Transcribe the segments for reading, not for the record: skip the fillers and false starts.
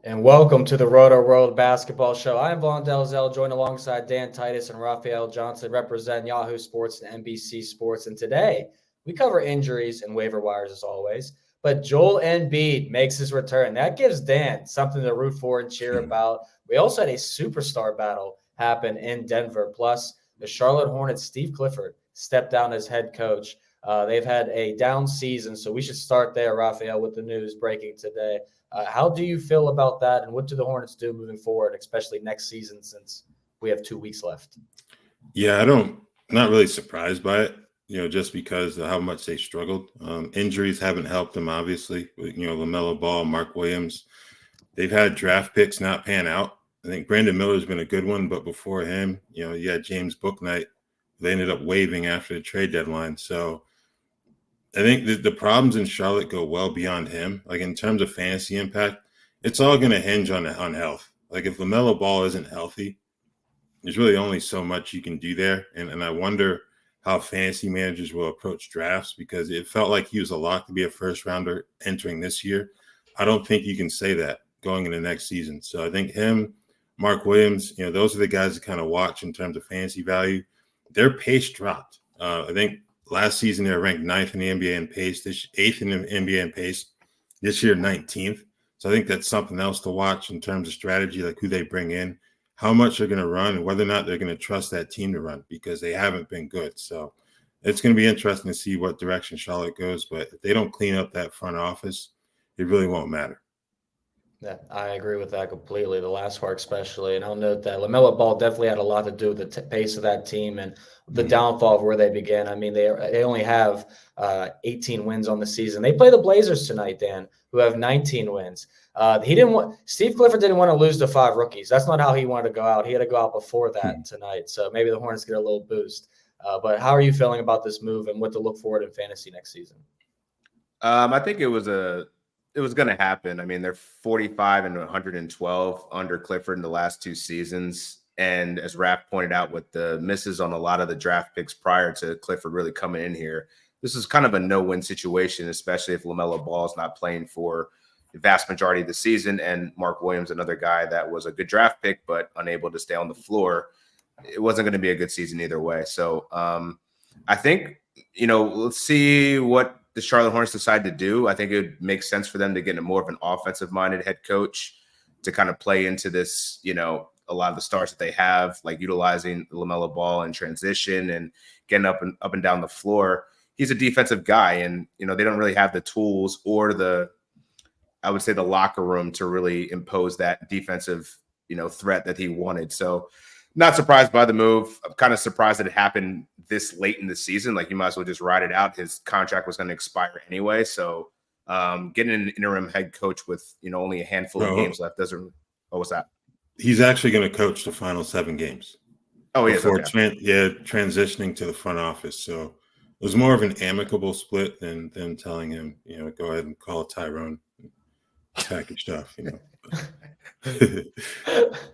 And welcome to the Rotoworld Basketball Show. I'm Vaughn Dalzell, joined alongside Dan Titus and Raphielle Johnson, representing Yahoo Sports and NBC Sports. And today, we cover injuries and waiver wires as always. But Joel Embiid makes his return. That gives Dan something to root for and cheer about. We also had a superstar battle happen in Denver. Plus, the Charlotte Hornets' Steve Clifford stepped down as head coach. They've had a down season, so we should start there, Raphielle, with the news breaking today. How do you feel about that, and what do the Hornets do moving forward, especially next season since we have 2 weeks left? Yeah, not really surprised by it, just because of how much they struggled. Injuries haven't helped them, obviously. LaMelo Ball, Mark Williams, they've had draft picks not pan out. I think Brandon Miller's been a good one, but before him, you had James Bouknight. They ended up waiving after the trade deadline. So I think the problems in Charlotte go well beyond him. Like in terms of fantasy impact, it's all going to hinge on health. Like if LaMelo Ball isn't healthy, there's really only so much you can do there. And I wonder how fantasy managers will approach drafts, because it felt like he was a lock to be a first rounder entering this year. I don't think you can say that going into next season. So I think him, Mark Williams, those are the guys to kind of watch in terms of fantasy value. Their pace dropped. I think last season they were ranked 9th in the NBA in pace, 8th in the NBA in pace. This year, 19th. So I think that's something else to watch in terms of strategy, like who they bring in, how much they're going to run, and whether or not they're going to trust that team to run, because they haven't been good. So it's going to be interesting to see what direction Charlotte goes. But if they don't clean up that front office, it really won't matter. Yeah, I agree with that completely, the last part especially. And I'll note that LaMelo Ball definitely had a lot to do with the pace of that team and the downfall of where they began. I mean, they only have 18 wins on the season. They play the Blazers tonight, Dan, who have 19 wins. Steve Clifford didn't want to lose to 5 rookies. That's not how he wanted to go out. He had to go out before that tonight. So maybe the Hornets get a little boost. But how are you feeling about this move and what to look forward in fantasy next season? I think it was going to happen. I mean, they're 45 and 112 under Clifford in the last 2 seasons. And as Raph pointed out, with the misses on a lot of the draft picks prior to Clifford really coming in here, this is kind of a no-win situation, especially if LaMelo Ball is not playing for the vast majority of the season. And Mark Williams, another guy that was a good draft pick, but unable to stay on the floor. It wasn't going to be a good season either way. So I think, let's see what the Charlotte Hornets decide to do. I think it would make sense for them to get more of an offensive-minded head coach to kind of play into this, a lot of the stars that they have, like utilizing LaMelo Ball in transition and getting up and down the floor. He's a defensive guy, and, they don't really have the tools or the locker room to really impose that defensive, threat that he wanted. So not surprised by the move. I'm kind of surprised that it happened this late in the season. Like, you might as well just ride it out. His contract was going to expire anyway. So getting an interim head coach with, only a handful of games left doesn't. Oh, what's that? He's actually going to coach the final 7 games. Oh, yeah. Before transitioning to the front office. So it was more of an amicable split than telling him, go ahead and call Tyrone, pack your stuff,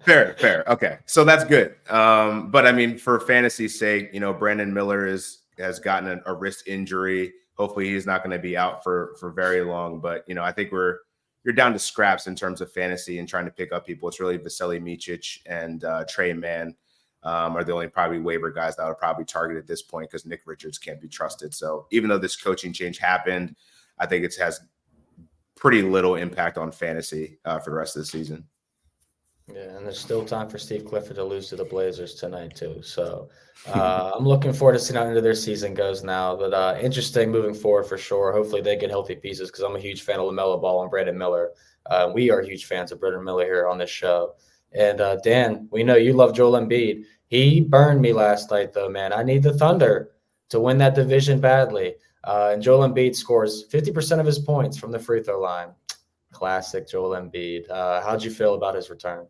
Fair. Okay. So that's good. But I mean, for fantasy's sake, Brandon Miller has gotten a wrist injury. Hopefully he's not going to be out for very long. But, I think you're down to scraps in terms of fantasy and trying to pick up people. It's really Vasilije Micic and Trey Mann are the only probably waiver guys that would probably target at this point, because Nick Richards can't be trusted. So even though this coaching change happened, I think it has pretty little impact on fantasy for the rest of the season. Yeah, and there's still time for Steve Clifford to lose to the Blazers tonight too. So I'm looking forward to seeing how into their season goes now. But interesting moving forward for sure. Hopefully they get healthy pieces, because I'm a huge fan of LaMelo Ball and Brandon Miller. We are huge fans of Brandon Miller here on this show. And Dan, we know you love Joel Embiid. He burned me last night though, man. I need the Thunder to win that division badly. And Joel Embiid scores 50% of his points from the free throw line. Classic Joel Embiid. How'd you feel about his return?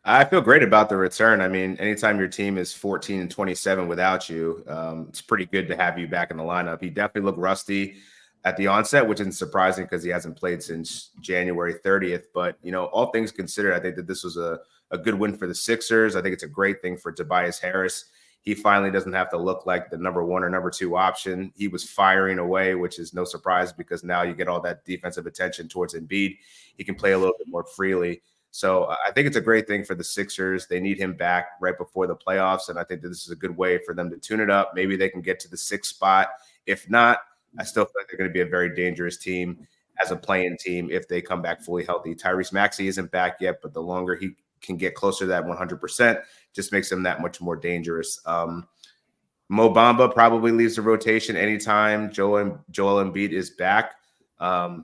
I feel great about the return. I mean, anytime your team is 14 and 27 without you, it's pretty good to have you back in the lineup. He definitely looked rusty at the onset, which isn't surprising because he hasn't played since January 30th. But, all things considered, I think that this was a good win for the Sixers. I think it's a great thing for Tobias Harris. he finally doesn't have to look like the number 1 or number 2 option. He was firing away, which is no surprise because now you get all that defensive attention towards Embiid. He can play a little bit more freely. So I think it's a great thing for the Sixers. They need him back right before the playoffs, and I think that this is a good way for them to tune it up. Maybe they can get to the 6th spot. If not, I still feel like they're going to be a very dangerous team as a play-in team if they come back fully healthy. Tyrese Maxey isn't back yet, but the longer he can get closer to that 100%, just makes him that much more dangerous. Mo Bamba probably leaves the rotation anytime Joel Embiid is back.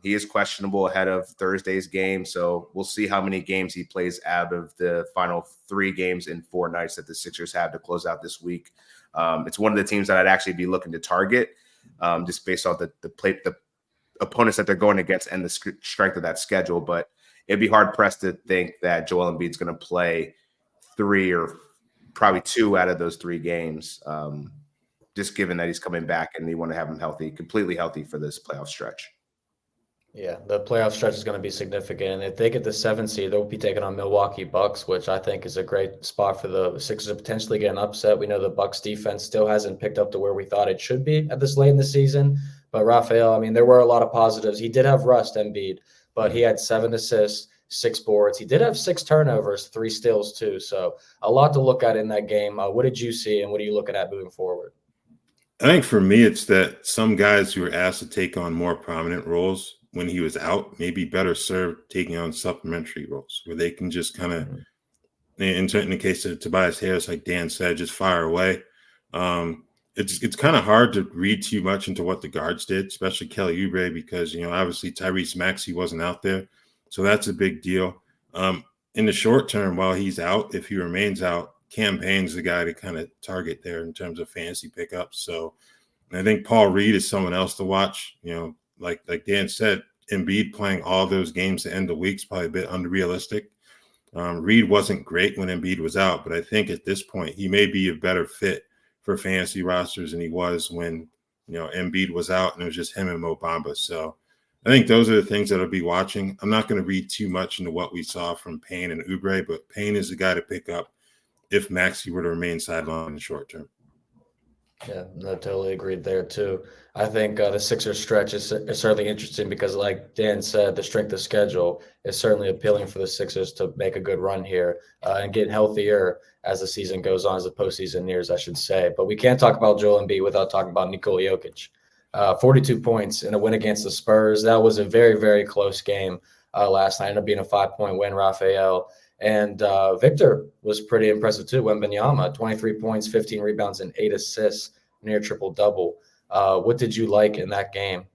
He is questionable ahead of Thursday's game, so we'll see how many games he plays out of the final 3 games in 4 nights that the Sixers have to close out this week. It's one of the teams that I'd actually be looking to target just based on the opponents that they're going against and the strength of that schedule. But it'd be hard pressed to think that Joel Embiid's going to play 3 or probably 2 out of those 3 games, just given that he's coming back and you want to have him healthy, completely healthy for this playoff stretch. Yeah, the playoff stretch is going to be significant. If they get the 7th seed, they'll be taking on Milwaukee Bucks, which I think is a great spot for the Sixers to potentially get an upset. We know the Bucks defense still hasn't picked up to where we thought it should be at this late in the season. But Raphael, I mean, there were a lot of positives. He did have rust, Embiid, but he had 7 assists, 6 boards. He did have 6 turnovers, 3 steals too. So a lot to look at in that game. What did you see, and what are you looking at moving forward? I think for me, it's that some guys who were asked to take on more prominent roles when he was out may be better served taking on supplementary roles where they can just kind of, in the case of Tobias Harris, like Dan said, just fire away. It's kind of hard to read too much into what the guards did, especially Kelly Oubre, because, obviously Tyrese Maxey wasn't out there. So that's a big deal. In the short term, while he's out, if he remains out, Cam Payne's the guy to kind of target there in terms of fantasy pickups. So I think Paul Reed is someone else to watch. Like Dan said, Embiid playing all those games to end the week is probably a bit unrealistic. Reed wasn't great when Embiid was out, but I think at this point he may be a better fit for fantasy rosters than he was when Embiid was out and it was just him and Mo Bamba. So I think those are the things that I'll be watching. I'm not going to read too much into what we saw from Payne and Oubre, but Payne is the guy to pick up if Maxey were to remain sidelined in the short term. Yeah, no, totally agreed there too. I think the Sixers stretch is certainly interesting because, like Dan said, the strength of schedule is certainly appealing for the Sixers to make a good run here and get healthier as the season goes on, as the postseason nears, I should say. But we can't talk about Joel Embiid without talking about Nikola Jokic. 42 points in a win against the Spurs. That was a very, very close game last night. Ended up being a 5-point win, Raphael. And Victor was pretty impressive too. Wembanyama, 23 points, 15 rebounds, and 8 assists, near triple-double. What did you like in that game?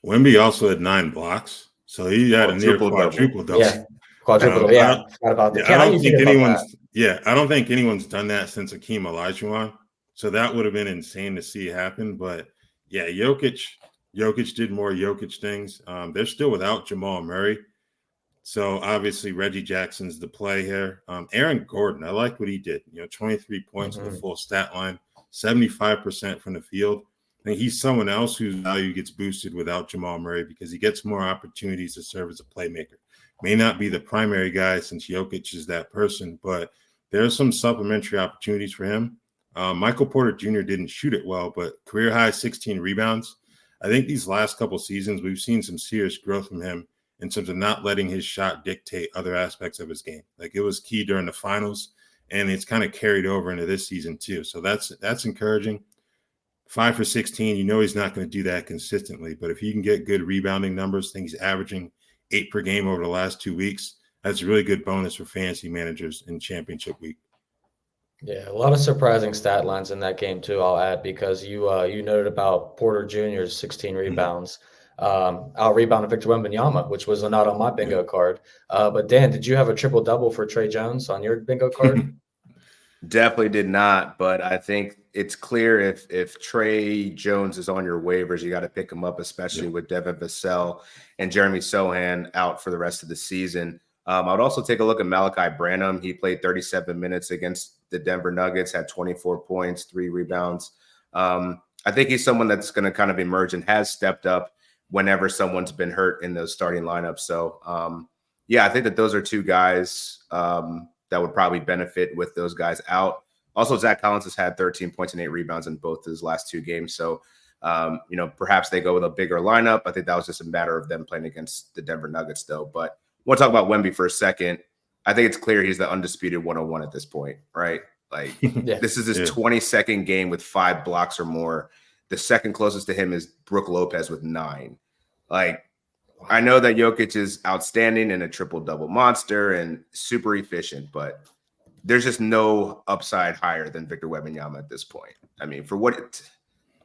Wemby also had 9 blocks, so he had a near quadruple-double. Yeah, quadruple-double. Yeah, I don't think anyone's done that since Hakeem Olajuwon. So that would have been insane to see happen. But yeah, Jokic did more Jokic things. They're still without Jamal Murray. So obviously Reggie Jackson's the play here. Aaron Gordon, I like what he did. 23 points with the full stat line, 75% from the field. I think he's someone else whose value gets boosted without Jamal Murray because he gets more opportunities to serve as a playmaker. May not be the primary guy since Jokic is that person, but there are some supplementary opportunities for him. Michael Porter Jr. didn't shoot it well, but career high 16 rebounds. I think these last couple seasons, we've seen some serious growth from him in terms of not letting his shot dictate other aspects of his game. Like it was key during the finals, and it's kind of carried over into this season too. So that's encouraging. 5 for 16, he's not going to do that consistently, but if he can get good rebounding numbers, I think he's averaging 8 per game over the last 2 weeks. That's a really good bonus for fantasy managers in championship week. Yeah, a lot of surprising stat lines in that game too, I'll add, because you noted about Porter Jr.'s 16 rebounds. Out rebounded Victor Wembanyama, which was not on my bingo card. But Dan, did you have a triple-double for Trey Jones on your bingo card? Definitely did not, but I think it's clear if Trey Jones is on your waivers, you got to pick him up, especially with Devin Vassell and Jeremy Sohan out for the rest of the season. I would also take a look at Malachi Branham. He played 37 minutes against the Denver Nuggets, had 24 points, 3 rebounds. I think he's someone that's going to kind of emerge and has stepped up whenever someone's been hurt in those starting lineups. So, I think that those are 2 guys that would probably benefit with those guys out. Also, Zach Collins has had 13 points and 8 rebounds in both his last 2 games. So, perhaps they go with a bigger lineup. I think that was just a matter of them playing against the Denver Nuggets, though. But I want to talk about Wemby for a second. I think it's clear he's the undisputed 101 at this point, right? Like, This is his 22nd game with 5 blocks or more. The second closest to him is Brook Lopez with 9. Like, I know that Jokic is outstanding and a triple-double monster and super efficient, but there's just no upside higher than Victor Wembanyama at this point. I mean, for what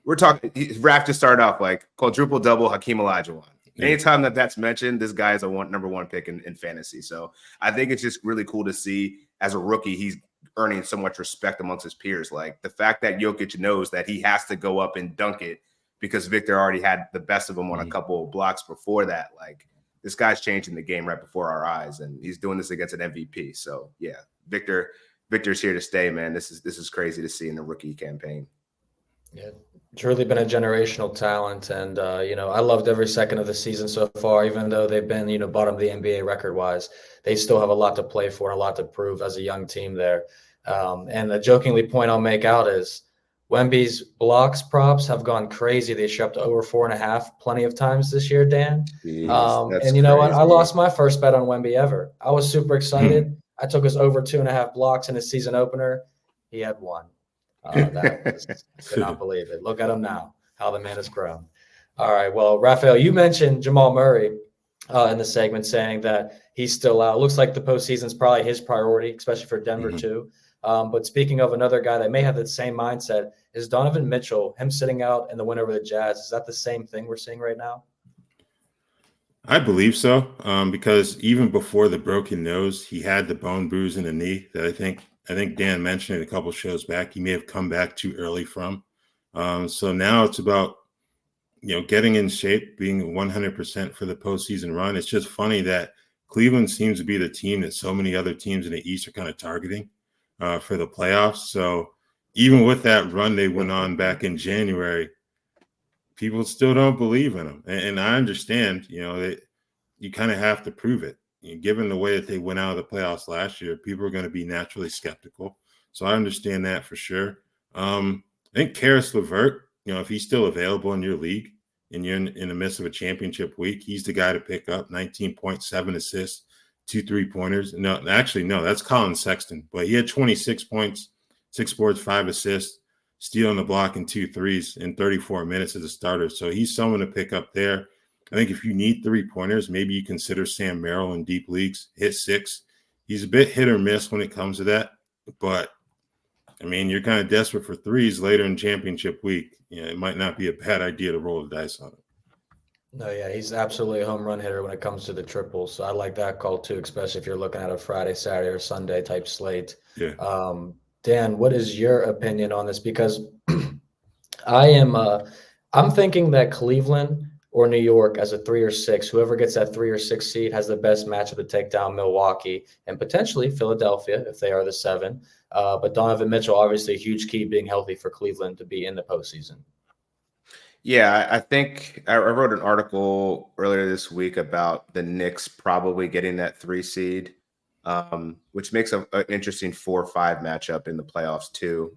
we're talking, Raph just started off like quadruple-double Hakeem Olajuwon. Anytime that's mentioned, this guy is a number 1 pick in fantasy. So I think it's just really cool to see as a rookie, he's earning so much respect amongst his peers. Like the fact that Jokic knows that he has to go up and dunk it because Victor already had the best of him on a couple of blocks before that. Like this guy's changing the game right before our eyes, and he's doing this against an MVP. So yeah, Victor's here to stay, man. This is crazy to see in the rookie campaign. Yeah, truly been a generational talent, and I loved every second of the season so far. Even though they've been bottom of the NBA record-wise, they still have a lot to play for and a lot to prove as a young team there. And the jokingly point I'll make out is Wemby's blocks props have gone crazy. They shot up to over 4.5 plenty of times this year, Dan. Jeez, and you know what? I lost my first bet on Wemby ever. I was super excited. I took us over 2.5 blocks in his season opener. He had 1. I could not believe it. Look at him now, how the man has grown. All right. Well, Raphael, you mentioned Jamal Murray in the segment saying that he's still out. Looks like the postseason is probably his priority, especially for Denver too. But speaking of another guy that may have the same mindset is Donovan Mitchell, him sitting out in the win over the Jazz. Is that the same thing we're seeing right now? I believe so, because even before the broken nose, he had the bone bruise in the knee that I think Dan mentioned it a couple shows back. He may have come back too early from. So now it's about getting in shape, being 100% for the postseason run. It's just funny that Cleveland seems to be the team that so many other teams in the East are kind of targeting for the playoffs. So even with that run they went on back in January, people still don't believe in them. And I understand, that you kind of have to prove it. Given the way that they went out of the playoffs last year, people are going to be naturally skeptical. So I understand that for sure. I think Karis LeVert, if he's still available in your league and you're in the midst of a championship week, he's the guy to pick up. 19.7 assists, 2 3-pointers. No, that's Colin Sexton. But he had 26 points, 6 boards, 5 assists, steal on the block and 2 threes in 34 minutes as a starter. So he's someone to pick up there. I think if you need 3-pointers, maybe you consider Sam Merrill in deep leagues, hit 6. He's a bit hit or miss when it comes to that. But, I mean, you're kind of desperate for threes later in championship week. It might not be a bad idea to roll the dice on it. No, yeah, he's absolutely a home run hitter when it comes to the triples. So I like that call too, especially if you're looking at a Friday, Saturday, or Sunday type slate. Yeah. Dan, what is your opinion on this? Because I'm thinking that Cleveland or New York as a 3 or 6, whoever gets that 3 or 6 seed has the best matchup to take down Milwaukee and potentially Philadelphia if they are the 7. But Donovan Mitchell, obviously a huge key being healthy for Cleveland to be in the postseason. Yeah, I think I wrote an article earlier this week about the Knicks probably getting that 3 seed, which makes an interesting 4-5 matchup in the playoffs too.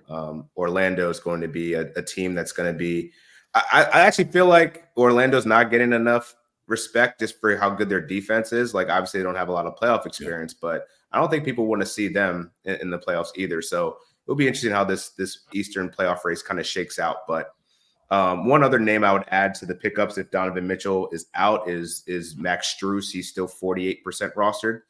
Orlando is going to be a team that's going to be I actually feel like Orlando's not getting enough respect just for how good their defense is. Like, obviously, they don't have a lot of playoff experience, but I don't think people want to see them in the playoffs either. So it'll be interesting how this Eastern playoff race kind of shakes out. But one other name I would add to the pickups if Donovan Mitchell is out is Max Strus. He's still 48% rostered.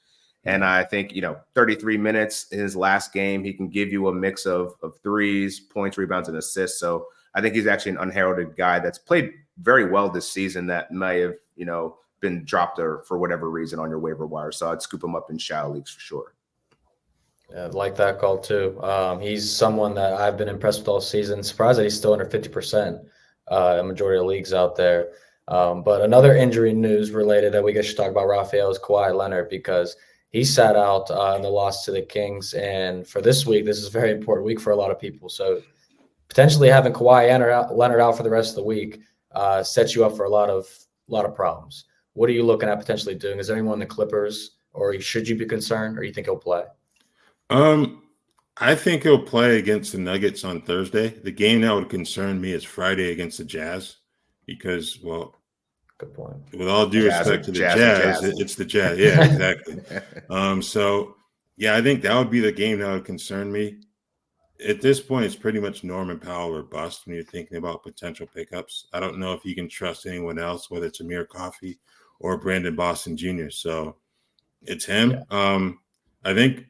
And I think, 33 minutes in his last game, he can give you a mix of threes, points, rebounds, and assists. So I think he's actually an unheralded guy that's played very well this season that may have, been dropped for whatever reason on your waiver wire. So I'd scoop him up in shallow leagues for sure. Yeah, I like that call too. He's someone that I've been impressed with all season. Surprised that he's still under 50% a majority of leagues out there. But another injury news related that we guys should talk about, Raphael, is Kawhi Leonard, because he sat out in the loss to the Kings. And for this week, this is a very important week for a lot of people. So potentially having Kawhi Leonard out for the rest of the week sets you up for a lot of problems. What are you looking at potentially doing? Is there anyone in the Clippers, or should you be concerned, or you think he'll play? I think he'll play against the Nuggets on Thursday. The game that would concern me is Friday against the Jazz because, well, Good point. with all due Jazz respect to the Jazz. it's the Jazz. Yeah, exactly. So, yeah, I think that would be the game that would concern me. At this point, it's pretty much Norman Powell or bust when you're thinking about potential pickups. I don't know if you can trust anyone else, whether it's Amir Coffey or Brandon Boston Jr. So it's him. Yeah. I think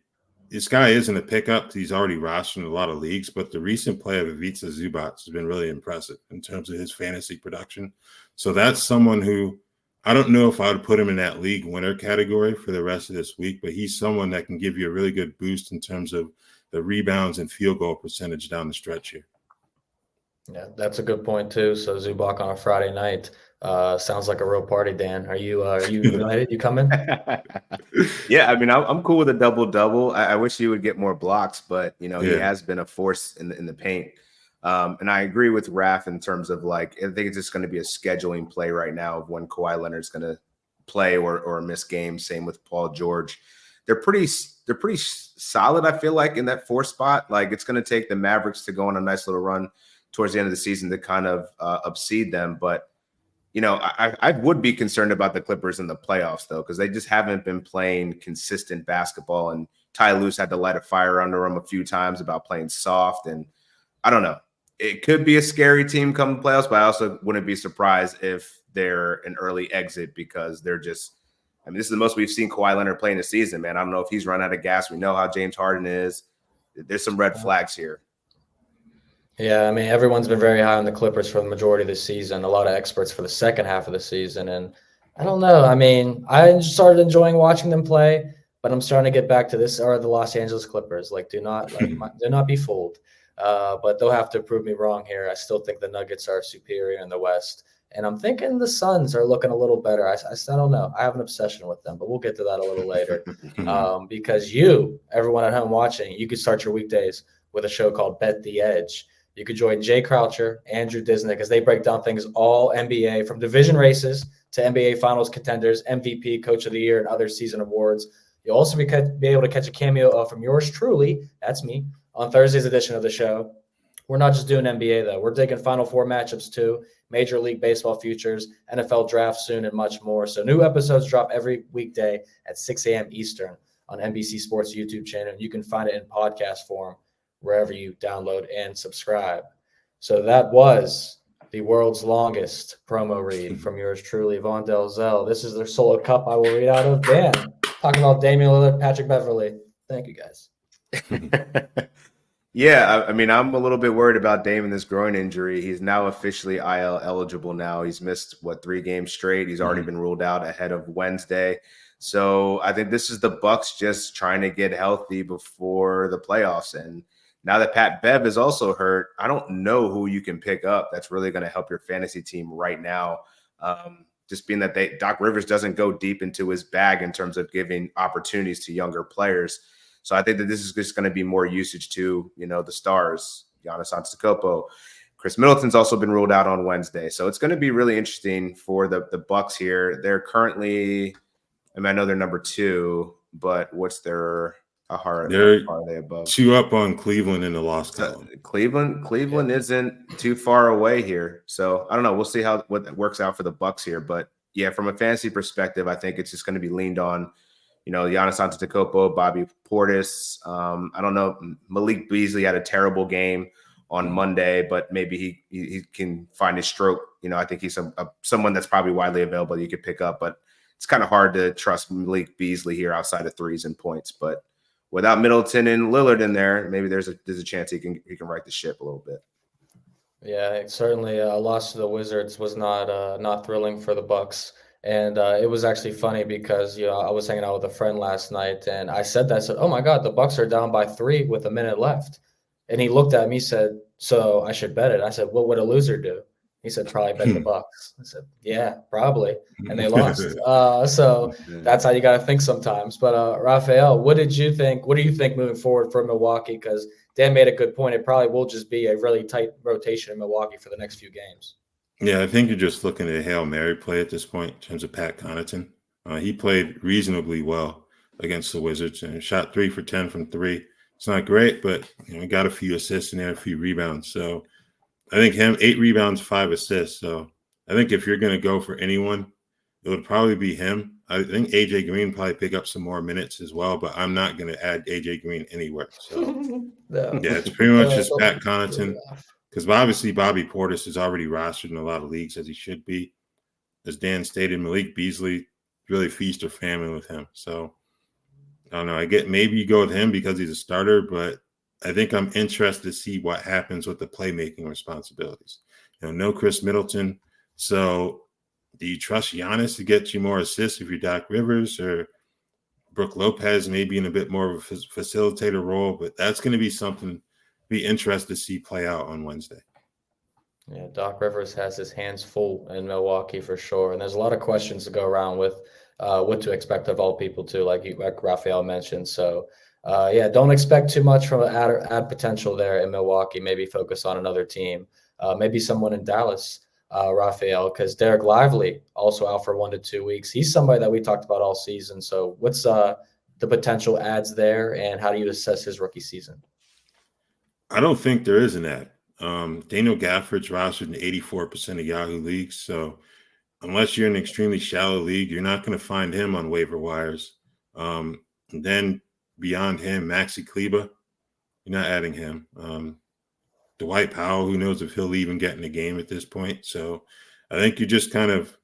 this guy isn't a pickup. He's already rostered in a lot of leagues, but the recent play of Ivica Zubac has been really impressive in terms of his fantasy production. So that's someone who I don't know if I would put him in that league winner category for the rest of this week, but he's someone that can give you a really good boost in terms of the rebounds and field goal percentage down the stretch here. Yeah, that's a good point too. So Zubac on a Friday night sounds like a real party. Dan, are you excited? You coming? Yeah, I mean, I'm cool with a double-double. I wish he would get more blocks, but he Yeah. has been a force in the paint. And I agree with Raph in terms of I think it's just going to be a scheduling play right now of when Kawhi Leonard's going to play or miss games. Same with Paul George. They're pretty solid, I feel like, in that 4th spot. Like, it's going to take the Mavericks to go on a nice little run towards the end of the season to kind of upseed them. But, I would be concerned about the Clippers in the playoffs, though, because they just haven't been playing consistent basketball. And Ty Lue had to light a fire under them a few times about playing soft. And I don't know. It could be a scary team come playoffs, but I also wouldn't be surprised if they're an early exit because they're just – this is the most we've seen Kawhi Leonard play in the season, man. I don't know if he's run out of gas. We know how James Harden is. There's some red flags here. Yeah, everyone's been very high on the Clippers for the majority of the season. A lot of experts for the second half of the season. And I don't know. I started enjoying watching them play, but I'm starting to get back to this are the Los Angeles Clippers. Do not be fooled. But they'll have to prove me wrong here. I still think the Nuggets are superior in the West. And I'm thinking the Suns are looking a little better. I don't know. I have an obsession with them, but we'll get to that a little later. Because everyone at home watching, you could start your weekdays with a show called Bet the Edge. You could join Jay Croucher, Andrew Disnick, as they break down things all NBA, from division races to NBA Finals contenders, MVP, Coach of the Year, and other season awards. You'll also be able to catch a cameo from yours truly, that's me, on Thursday's edition of the show. We're not just doing NBA, though. We're digging Final Four matchups, too, Major League Baseball futures, NFL draft soon, and much more. So new episodes drop every weekday at 6 a.m. Eastern on NBC Sports YouTube channel. And you can find it in podcast form wherever you download and subscribe. So that was the world's longest promo read from yours truly, Vaughn Dalzell. This is their solo cup I will read out of. Dan, talking about Damian Lillard, Patrick Beverley. Thank you, guys. Yeah, I'm a little bit worried about Dame and this groin injury. He's now officially IL eligible now. He's missed, 3 games straight. He's already been ruled out ahead of Wednesday. So I think this is the Bucks just trying to get healthy before the playoffs. And now that Pat Bev is also hurt, I don't know who you can pick up that's really going to help your fantasy team right now. Just being that Doc Rivers doesn't go deep into his bag in terms of giving opportunities to younger players. So I think that this is just going to be more usage to, the stars, Giannis Antetokounmpo. Chris Middleton's also been ruled out on Wednesday. So it's going to be really interesting for the Bucks here. They're currently, I know they're number 2, but what's their how are they above? 2 up on Cleveland in the loss column. Cleveland isn't too far away here. So I don't know. We'll see what works out for the Bucks here. But yeah, from a fantasy perspective, I think it's just going to be leaned on, Giannis Antetokounmpo, Bobby Portis. I don't know. Malik Beasley had a terrible game on Monday, but maybe he can find his stroke. I think he's someone that's probably widely available you could pick up, but it's kind of hard to trust Malik Beasley here outside of threes and points. But without Middleton and Lillard in there, maybe there's a chance he can right the ship a little bit. Yeah, certainly a loss to the Wizards was not thrilling for the Bucks. And it was actually funny because, I was hanging out with a friend last night and I said, oh my God, the Bucks are down by 3 with a minute left. And he looked at me, said, so I should bet it. I said, what would a loser do? He said, probably bet the Bucks. I said, yeah, probably. And they lost. So that's how you got to think sometimes. But Raphielle, what do you think moving forward for Milwaukee? Because Dan made a good point. It probably will just be a really tight rotation in Milwaukee for the next few games. Yeah, I think you're just looking at a Hail Mary play at this point in terms of Pat Connaughton. He played reasonably well against the Wizards and shot 3 for 10 from 3. It's not great, but he got a few assists and a few rebounds. So I think him 8 rebounds, 5 assists. So I think if you're going to go for anyone, it would probably be him. I think AJ Green probably pick up some more minutes as well, but I'm not going to add AJ Green anywhere. So No. yeah, it's pretty much just They'll Pat be Connaughton, really off. because obviously Bobby Portis is already rostered in a lot of leagues as he should be. As Dan stated, Malik Beasley, really feast or famine with him. So I don't know. I get maybe you go with him because he's a starter, but I think I'm interested to see what happens with the playmaking responsibilities. No Chris Middleton. So do you trust Giannis to get you more assists if you're Doc Rivers, or Brook Lopez maybe in a bit more of a facilitator role? But that's going to be something be interested to see play out on Wednesday. Yeah, Doc Rivers has his hands full in Milwaukee for sure, and there's a lot of questions to go around with what to expect of all people too, like Raphael mentioned. So, yeah, don't expect too much from add potential there in Milwaukee. Maybe focus on another team, maybe someone in Dallas, Raphael, because Dereck Lively also out for 1 to 2 weeks. He's somebody that we talked about all season. So, what's the potential adds there, and how do you assess his rookie season? I don't think there is an ad. Daniel Gafford's rostered in 84% of Yahoo leagues. So unless you're in an extremely shallow league, you're not going to find him on waiver wires. And then beyond him, Maxi Kleba, you're not adding him. Dwight Powell, who knows if he'll even get in the game at this point. So I think you're just kind of,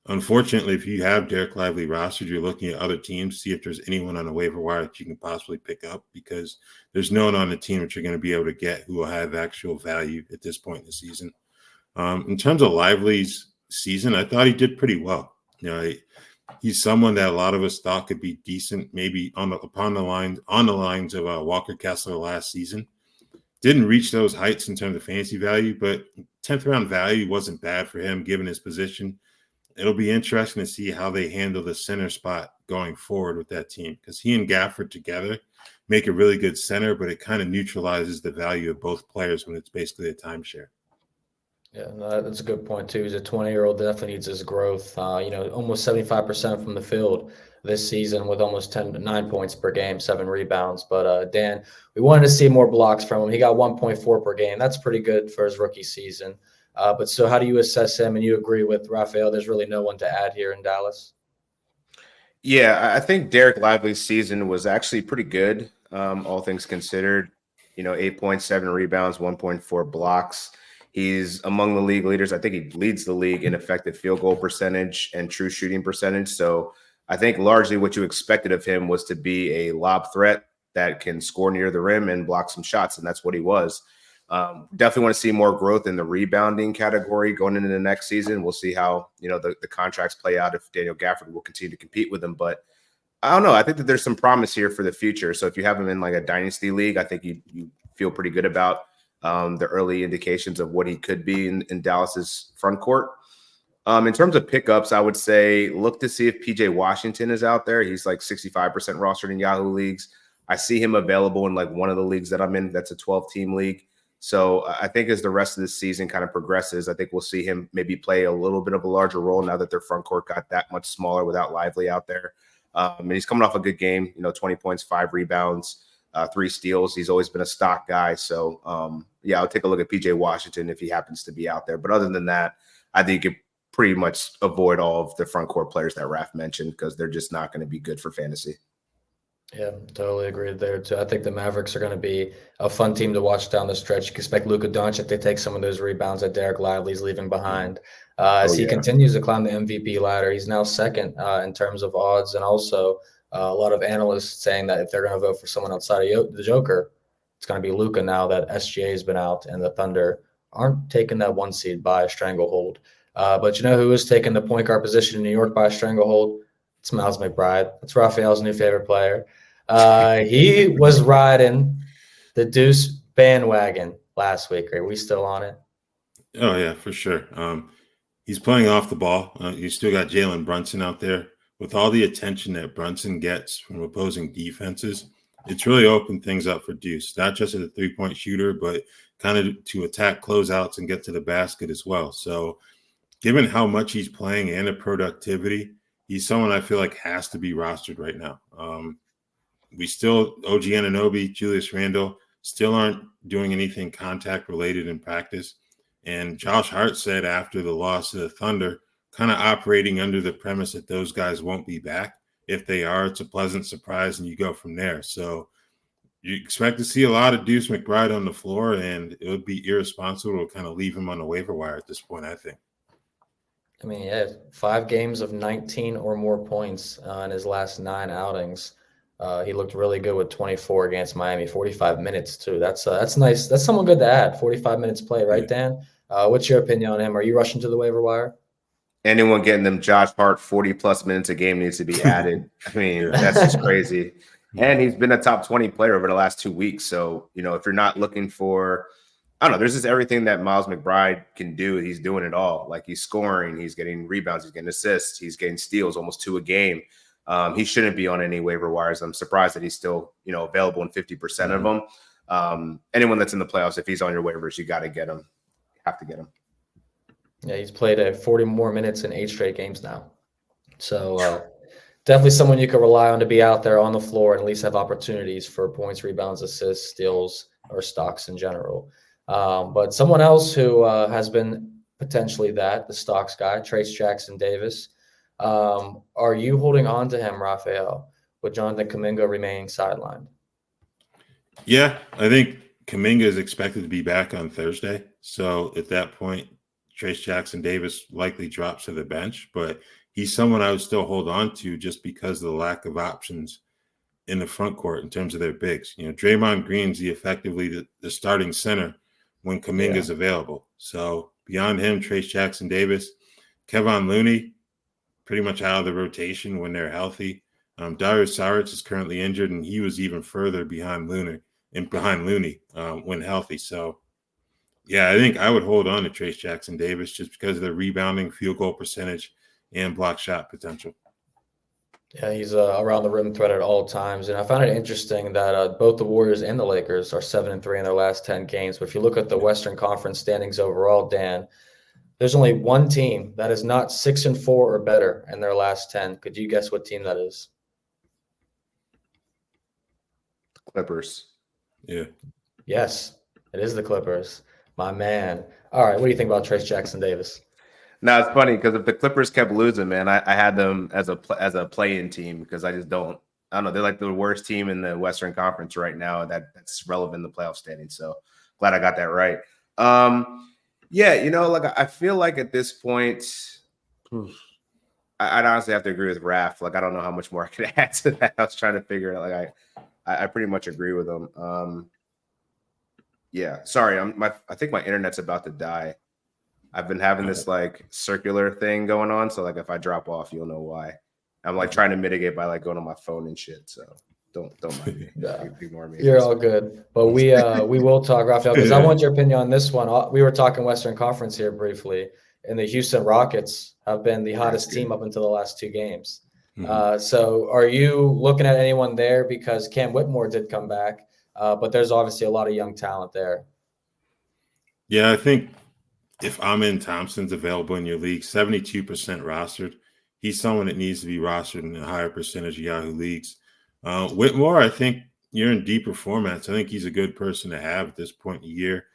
unfortunately, if you have Dereck Lively rostered, you're looking at other teams, see if there's anyone on the waiver wire that you can possibly pick up, because there's no one on the team that you're going to be able to get who will have actual value at this point in the season. In terms of Lively's season, I thought he did pretty well. He's someone that a lot of us thought could be decent, maybe on the lines of Walker Kessler last season. Didn't reach those heights in terms of fantasy value, but 10th round value wasn't bad for him given his position. It'll be interesting to see how they handle the center spot going forward with that team, because he and Gafford together make a really good center, but it kind of neutralizes the value of both players when it's basically a timeshare. Yeah, no, that's a good point too. He's a 20-year-old, definitely needs his growth. Almost 75% from the field this season with almost 9 points per game, 7 rebounds. But Dan, we wanted to see more blocks from him. He got 1.4 per game. That's pretty good for his rookie season. But so how do you assess him? And you agree with Raphael, there's really no one to add here in Dallas? Yeah, I think Dereck Lively's season was actually pretty good, all things considered. 8.7 rebounds, 1.4 blocks. He's among the league leaders. I think he leads the league in effective field goal percentage and true shooting percentage. So I think largely what you expected of him was to be a lob threat that can score near the rim and block some shots, and that's what he was. Definitely want to see more growth in the rebounding category going into the next season. We'll see how the contracts play out, if Daniel Gafford will continue to compete with him. But I don't know. I think that there's some promise here for the future. So if you have him in like a dynasty league, I think you feel pretty good about the early indications of what he could be in Dallas's front court. In terms of pickups, I would say look to see if PJ Washington is out there. He's like 65% rostered in Yahoo leagues. I see him available in like one of the leagues that I'm in. That's a 12-team league. So I think as the rest of the season kind of progresses, I think we'll see him maybe play a little bit of a larger role now that their front court got that much smaller without Lively out there. And he's coming off a good game, 20 points, 5 rebounds, 3 steals. He's always been a stock guy. So, I'll take a look at PJ Washington if he happens to be out there. But other than that, I think you could pretty much avoid all of the front court players that Raph mentioned, because they're just not going to be good for fantasy. Yeah, totally agree there too. I think the Mavericks are going to be a fun team to watch down the stretch. You can expect Luka Doncic to take some of those rebounds that Dereck Lively's leaving behind. As he continues to climb the MVP ladder, he's now second in terms of odds, and also a lot of analysts saying that if they're going to vote for someone outside of the Joker, it's going to be Luka now that SGA has been out and the Thunder aren't taking that 1 seed by a stranglehold. But you know who is taking the point guard position in New York by a stranglehold? It's Miles McBride. That's Raphael's new favorite player. He was riding the Deuce bandwagon last week. Are we still on it? Oh, yeah, for sure. He's playing off the ball. You still got Jalen Brunson out there. With all the attention that Brunson gets from opposing defenses, it's really opened things up for Deuce, not just as a three-point shooter, but kind of to attack closeouts and get to the basket as well. So given how much he's playing and the productivity, he's someone I feel like has to be rostered right now. we still, OG Anunoby, Julius Randle, still aren't doing anything contact related in practice. And Josh Hart said after the loss of the Thunder, kind of operating under the premise that those guys won't be back. If they are, it's a pleasant surprise, and you go from there. So you expect to see a lot of Deuce McBride on the floor, and it would be irresponsible to kind of leave him on the waiver wire at this point, I think. I mean, yeah, 5 games of 19 or more points in his last 9 outings. He looked really good with 24 against Miami, 45 minutes too. That's nice. That's someone good to add. 45 minutes play, right, Dan? What's your opinion on him? Are you rushing to the waiver wire? Anyone getting them Josh Hart 40+ minutes a game needs to be added. I mean, that's just crazy. And he's been a top 20 player over the last 2 weeks. So, if you're not looking for, I don't know, there's just everything that Miles McBride can do. He's doing it all. Like, he's scoring, he's getting rebounds, he's getting assists, he's getting steals, almost 2 a game. He shouldn't be on any waiver wires. I'm surprised that he's still, available in 50% of them. Anyone that's in the playoffs, if he's on your waivers, you got to get him. You have to get him. Yeah, he's played 40 more minutes in 8 straight games now. So definitely someone you can rely on to be out there on the floor and at least have opportunities for points, rebounds, assists, steals, or stocks in general. But someone else who has been potentially the stocks guy, Trace Jackson Davis. Are you holding on to him, Raphael, with Jonathan Kuminga remaining sidelined? Yeah, I think Kuminga is expected to be back on Thursday. So at that point, Trace Jackson Davis likely drops to the bench, but he's someone I would still hold on to just because of the lack of options in the front court in terms of their bigs. Draymond Green's effectively the starting center when Kuminga is available. So beyond him, Trace Jackson Davis, Kevon Looney, pretty much out of the rotation when they're healthy. Darius Saric is currently injured, and he was even further behind Looney when healthy. So, yeah, I think I would hold on to Trace Jackson Davis just because of the rebounding, field goal percentage, and block shot potential. Yeah, he's around the rim threat at all times. And I found it interesting that both the Warriors and the Lakers are 7-3 in their last 10 games. But if you look at the Western Conference standings overall, Dan, there's only one team that is not 6-4 or better in their last 10. Could you guess what team that is? Clippers. Yeah. Yes, it is the Clippers. My man. All right, what do you think about Trace Jackson Davis? No, it's funny because if the Clippers kept losing, man, I had them as a play-in team because I don't know. They're like the worst team in the Western Conference right now that's relevant in the playoff standing. So glad I got that right. Yeah, I feel like at this point, I'd honestly have to agree with Raph. Like, I don't know how much more I could add to that. I was trying to figure it out. Like, I pretty much agree with him. Yeah, sorry, I think my internet's about to die. I've been having this like circular thing going on, so like if I drop off, you'll know why. I'm like trying to mitigate by like going on my phone and shit. So don't mind me. Ignore me. You're all good. But we will talk, Raphael, because I want your opinion on this one. We were talking Western Conference here briefly, and the Houston Rockets have been the hottest team up until the last 2 games. So are you looking at anyone there? Because Cam Whitmore did come back, but there's obviously a lot of young talent there. Yeah, I think if Amin Thompson's available in your league, 72% rostered, he's someone that needs to be rostered in a higher percentage of Yahoo leagues. Whitmore, I think you're in deeper formats. I think he's a good person to have at this point in the year.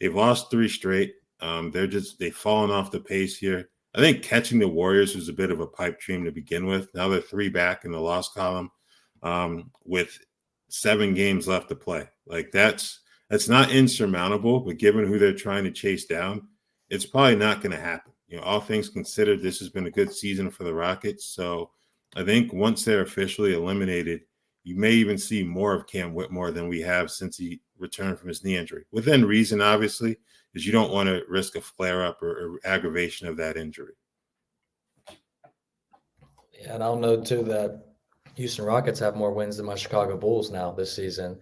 They've lost 3 straight. They've fallen off the pace here. I think catching the Warriors was a bit of a pipe dream to begin with. Now they're 3 back in the loss column with 7 games left to play. Like that's not insurmountable, but given who they're trying to chase down, it's probably not going to happen. All things considered, this has been a good season for the Rockets. So I think once they're officially eliminated, you may even see more of Cam Whitmore than we have since he returned from his knee injury. Within reason, obviously, is you don't want to risk a flare-up or aggravation of that injury. Yeah, and I'll note, too, that Houston Rockets have more wins than my Chicago Bulls now this season.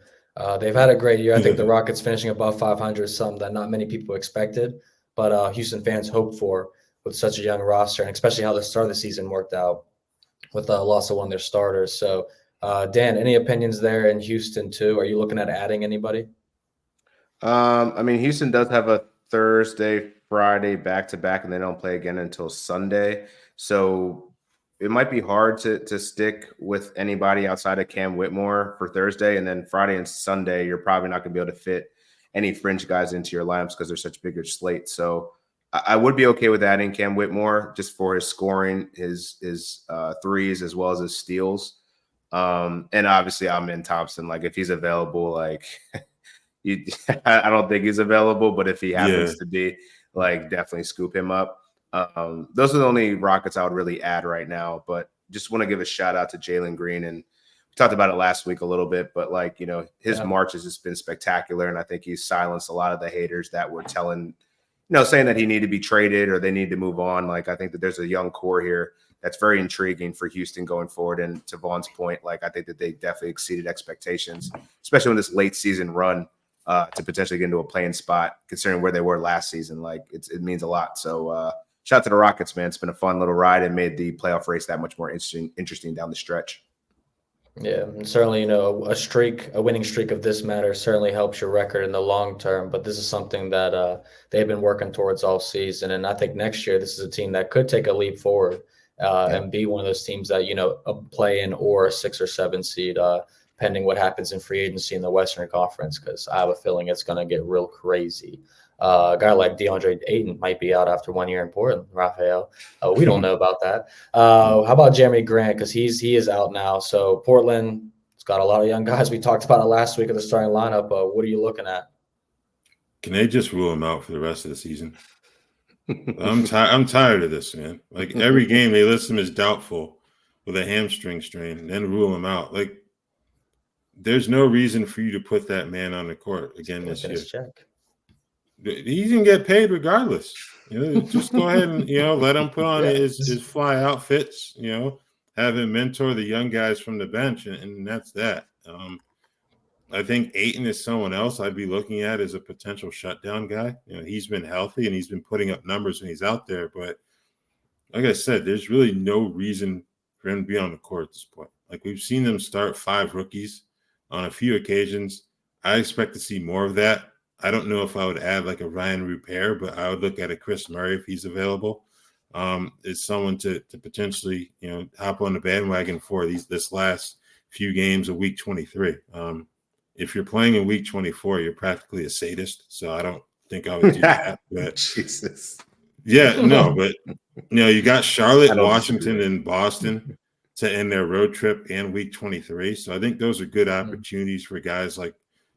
They've had a great year. I think the Rockets finishing above 500 is something that not many people expected, but Houston fans hoped for with such a young roster, and especially how the start of the season worked out with the loss of one of their starters. So, Dan, any opinions there in Houston, too? Are you looking at adding anybody? I mean, Houston does have a Thursday, Friday back-to-back, and they don't play again until Sunday. So it might be hard to stick with anybody outside of Cam Whitmore for Thursday, and then Friday and Sunday you're probably not going to be able to fit any fringe guys into your lineups because they're such bigger slate. So I would be okay with adding Cam Whitmore just for his scoring, his threes as well as his steals. And obviously I'm in Thompson. Like if he's available, like I don't think he's available, but if he happens to be, like definitely scoop him up. Those are the only Rockets I would really add right now, but just want to give a shout out to Jalen Green. And we talked about it last week a little bit, but like, his march has just been spectacular. And I think he's silenced a lot of the haters that were saying that he needed to be traded or they need to move on. Like, I think that there's a young core here that's very intriguing for Houston going forward. And to Vaughn's point, like, I think that they definitely exceeded expectations, especially in this late season run to potentially get into a playing spot, considering where they were last season. Like, it means a lot. So shout out to the Rockets, man. It's been a fun little ride and made the playoff race that much more interesting down the stretch. Yeah, and certainly, a winning streak of this matter certainly helps your record in the long term. But this is something that they've been working towards all season. And I think next year, this is a team that could take a leap forward and be one of those teams that, a play-in or a 6 or 7 seed, pending what happens in free agency in the Western Conference, because I have a feeling it's going to get real crazy. A guy like DeAndre Ayton might be out after 1 year in Portland, Raphael. We don't know about that. How about Jeremy Grant? Because he is out now. So Portland, it's got a lot of young guys. We talked about it last week of the starting lineup. What are you looking at? Can they just rule him out for the rest of the season? I'm tired of this, man. Like every game they list him as doubtful with a hamstring strain and then rule him out. Like there's no reason for you to put that man on the court again this year. Check. He can get paid regardless. Just go ahead and let him put on his fly outfits. Have him mentor the young guys from the bench, and that's that. I think Ayton is someone else I'd be looking at as a potential shutdown guy. He's been healthy and he's been putting up numbers when he's out there. But like I said, there's really no reason for him to be on the court at this point. Like we've seen them start 5 rookies on a few occasions. I expect to see more of that. I don't know if I would add like a Ryan Rupert, but I would look at a Chris Murray if he's available. It's someone to potentially, hop on the bandwagon for this last few games of week 23. If you're playing in week 24, you're practically a sadist. So I don't think I would do that. But Jesus. Yeah, no, but you got Charlotte, Washington, and Boston to end their road trip and week 23. So I think those are good opportunities for guys like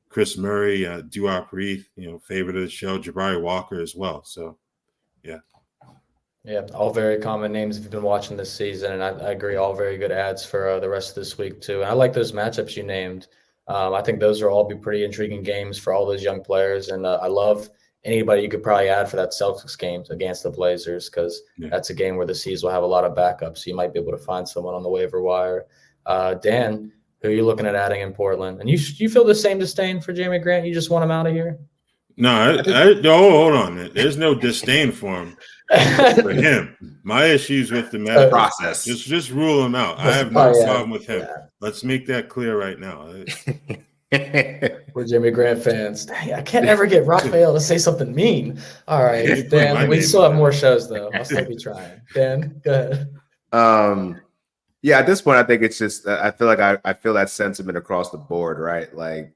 Chris Murray, Duop Reith, favorite of the show, Jabari Walker as well. So, yeah. Yeah, all very common names if you've been watching this season, and I agree, all very good ads for the rest of this week too. And I like those matchups you named. I think those will all be pretty intriguing games for all those young players, and I love anybody you could probably add for that Celtics game against the Blazers, because that's a game where the C's will have a lot of backups, so you might be able to find someone on the waiver wire. Dan, who are you looking at adding in Portland? And you feel the same disdain for Jeremy Grant? You just want him out of here? No, hold on. There's no disdain for him. For him, my issues with the medical process. Just rule him out. I have no problem with him. Yeah. Let's make that clear right now. We're Jeremy Grant fans. Dang, I can't ever get Raphael to say something mean. All right, Dan. We still have more shows though. I'll still be trying. Dan, go ahead. Yeah, at this point, I think it's just I feel like I feel that sentiment across the board, right? Like,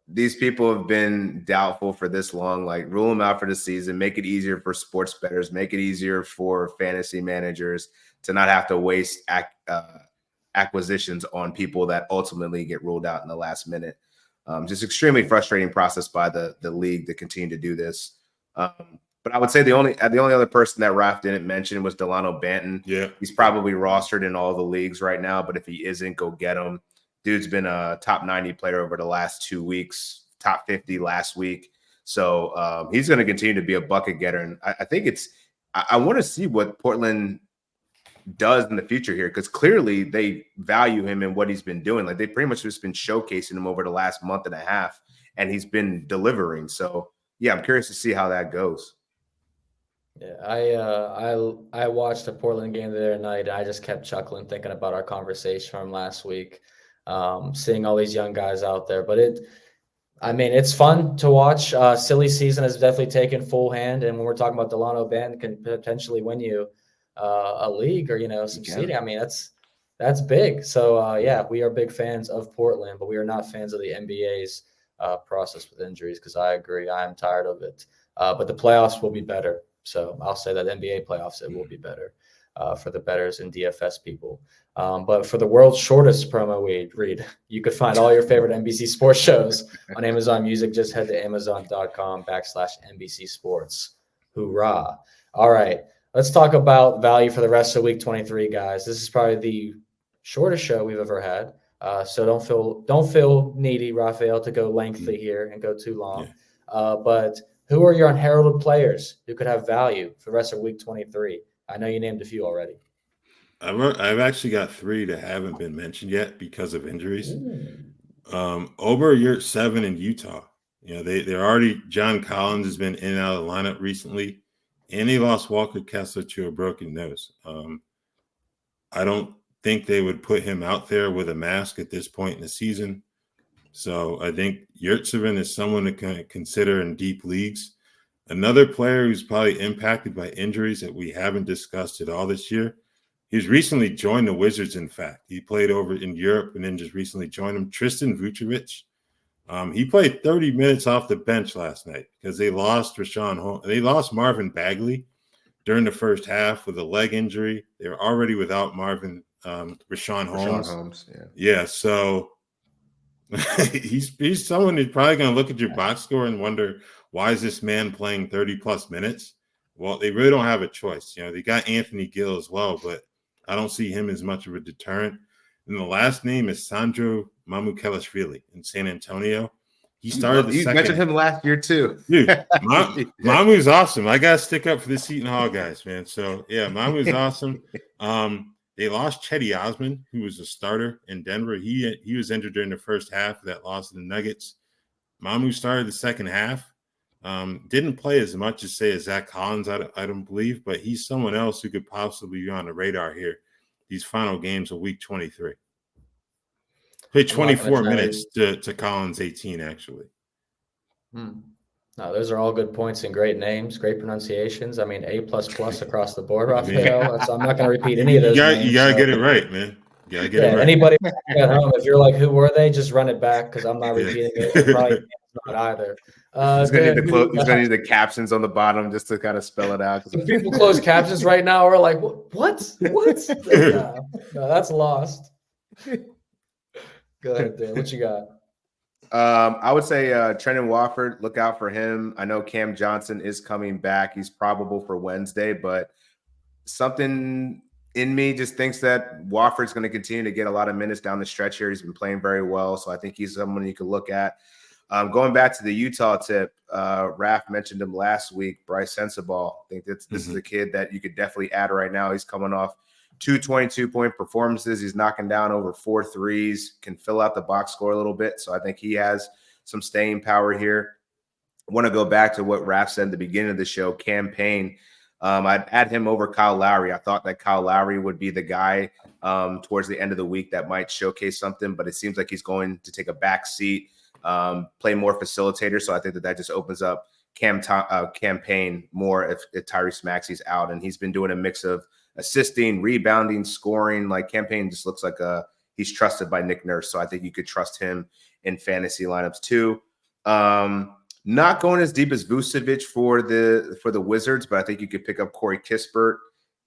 these people have been doubtful for this long. Like, rule them out for the season. Make it easier for sports bettors. Make it easier for fantasy managers to not have to waste acquisitions on people that ultimately get ruled out in the last minute. Just extremely frustrating process by the league to continue to do this. But I would say the only other person that Raph didn't mention was Delano Banton. Yeah, he's probably rostered in all the leagues right now, but if he isn't, go get him. Dude's been a top 90 player over the last 2 weeks, top 50 last week. So he's going to continue to be a bucket getter. And I think I want to see what Portland does in the future here, because clearly they value him and what he's been doing. Like, they pretty much just been showcasing him over the last month and a half, and he's been delivering. So yeah, I'm curious to see how that goes. Yeah, I watched a Portland game the other night. I just kept chuckling thinking about our conversation from last week, seeing all these young guys out there. But it's fun to watch. Silly season has definitely taken full hand, and when we're talking about Delano Banton can potentially win you a league or some seeding. I mean, that's big. So yeah, we are big fans of Portland, but we are not fans of the NBA's process with injuries because I agree, I am tired of it. But the playoffs will be better. So I'll say that NBA playoffs, it will be better for the bettors and DFS people. But for the world's shortest promo read, you could find all your favorite NBC sports shows on Amazon Music. Just head to amazon.com/NBC Sports. Hoorah. All right. Let's talk about value for the rest of week 23, guys. This is probably the shortest show we've ever had. So don't feel needy, Raphielle, to go lengthy here and go too long. Yeah. But who are your unheralded players who could have value for the rest of week 23? I know you named a few already. I've actually got 3 that haven't been mentioned yet because of injuries. Ober Yurt 7 in Utah. They're already, John Collins has been in and out of the lineup recently, and they lost Walker Kessler to a broken nose. I don't think they would put him out there with a mask at this point in the season. So I think Yurtseven is someone to consider in deep leagues. Another player who's probably impacted by injuries that we haven't discussed at all this year. He's recently joined the Wizards, in fact. He played over in Europe and then just recently joined them. Tristan Vucevic. He played 30 minutes off the bench last night because they lost Marvin Bagley during the first half with a leg injury. They were already without Rashawn Holmes. Yeah, so he's someone who's probably going to look at your box score and wonder, why is this man playing 30-plus minutes? Well, they really don't have a choice. They got Anthony Gill as well, but I don't see him as much of a deterrent. And the last name is Sandro Mamukelashvili in San Antonio. He started the second. You mentioned him last year too. Dude, Mamu's awesome. I got to stick up for the Seton Hall guys, man. So, yeah, Mamu's awesome. They lost Chetty Osman, who was a starter in Denver. He was injured during the first half of that loss to the Nuggets. Mamu started the second half. Didn't play as much as, say, as Zach Collins, I don't believe, but he's someone else who could possibly be on the radar here these final games of week 23. Played 24 minutes to Collins 18, actually. No, those are all good points and great names, great pronunciations. I mean, A++ across the board, Raphielle. So I'm not going to repeat any of those names. You got to get it right, man. You got to get it right. Anybody at home, if you're like, who were they? Just run it back because I'm not repeating it. Probably not either. He's going to need the captions on the bottom just to kind of spell it out. If people close captions right now are like, what? No, that's lost. Go ahead, Dan. What you got? I would say Trendon Watford, look out for him. I know Cam Johnson is coming back. He's probable for Wednesday, but something in me just thinks that Watford's going to continue to get a lot of minutes down the stretch here. He's been playing very well, so I think he's someone you can look at. Going back to the Utah tip, Raph mentioned him last week, Bryce Sensabaugh. I think this is a kid that you could definitely add right now. He's coming off 2 22-point performances. He's knocking down over 4 threes, can fill out the box score a little bit. So I think he has some staying power here. I want to go back to what Raph said at the beginning of the show, campaign. I'd add him over Kyle Lowry. I thought that Kyle Lowry would be the guy towards the end of the week that might showcase something, but it seems like he's going to take a back seat, play more facilitator. So I think that just opens up campaign more if Tyrese Maxey's out. And he's been doing a mix of assisting, rebounding, scoring. Like campaign just looks like he's trusted by Nick Nurse. So I think you could trust him in fantasy lineups too. Not going as deep as Vucevic for the Wizards, but I think you could pick up Corey Kispert.